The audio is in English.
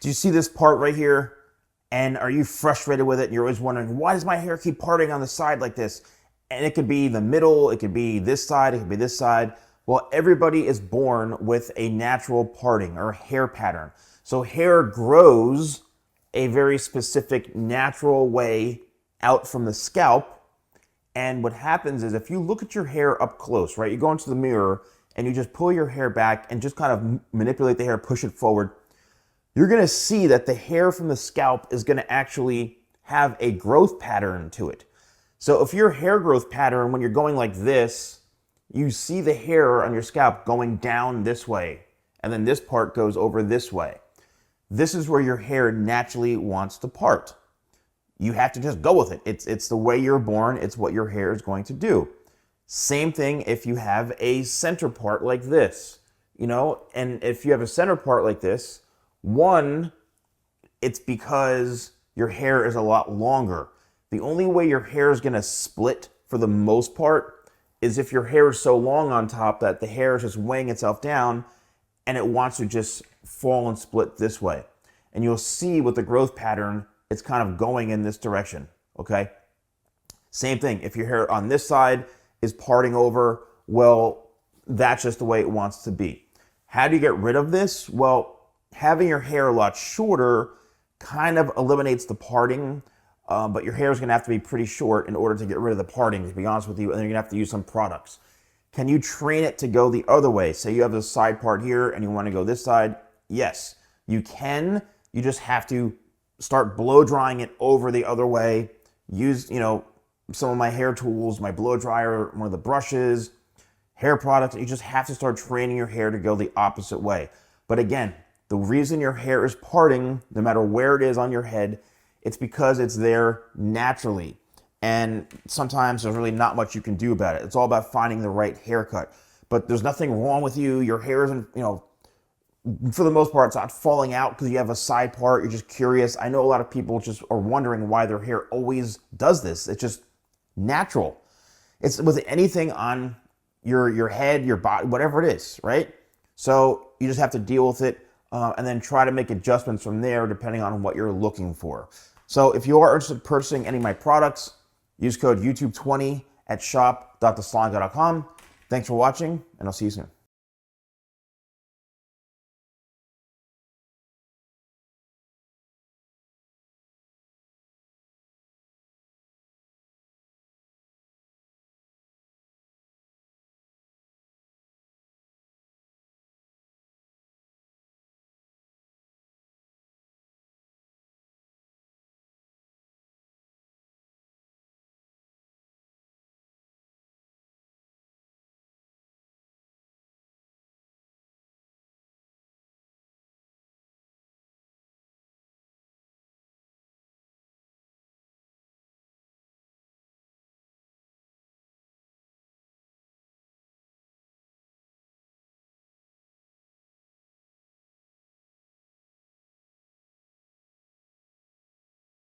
Do you see this part right here? And are you frustrated with it? And you're always wondering, why does my hair keep parting on the side like this? And it could be the middle, it could be this side, it could be this side. Well, everybody is born with a natural parting or hair pattern. So hair grows a very specific natural way out from the scalp. And what happens is if you look at your hair up close, right? You go into the mirror and you just pull your hair back and just kind of manipulate the hair, push it forward. You're going to see that the hair from the scalp is going to actually have a growth pattern to it. So if your hair growth pattern, when you're going like this, you see the hair on your scalp going down this way, and then this part goes over this way. This is where your hair naturally wants to part. You have to just go with it. It's the way you're born. It's what your hair is going to do. Same thing if you have a center part like this, and if you have a center part like this, one, it's because your hair is a lot longer. The only way your hair is going to split for the most part is if your hair is so long on top that the hair is just weighing itself down and it wants to just fall and split this way. And you'll see with the growth pattern, it's kind of going in this direction, okay? Same thing, if your hair on this side is parting over, well, that's just the way it wants to be. How do you get rid of this? Well, having your hair a lot shorter kind of eliminates the parting, but your hair is going to have to be pretty short in order to get rid of the parting, to be honest with you, and then you're going to have to use some products. Can you train it to go the other way? Say you have this side part here and you want to go this side. Yes, you can. You just have to start blow drying it over the other way. Use, some of my hair tools, my blow dryer, one of the brushes, hair products. You just have to start training your hair to go the opposite way. But again, the reason your hair is parting, no matter where it is on your head, it's because it's there naturally. And sometimes there's really not much you can do about it. It's all about finding the right haircut. But there's nothing wrong with you. Your hair isn't, for the most part, it's not falling out because you have a side part. You're just curious. I know a lot of people just are wondering why their hair always does this. It's just natural. It's with anything on your head, your body, whatever it is, right? So you just have to deal with it and then try to make adjustments from there depending on what you're looking for. So if you are interested in purchasing any of my products, use code YouTube20 at shop.thesalonguy.com. Thanks for watching, and I'll see you soon.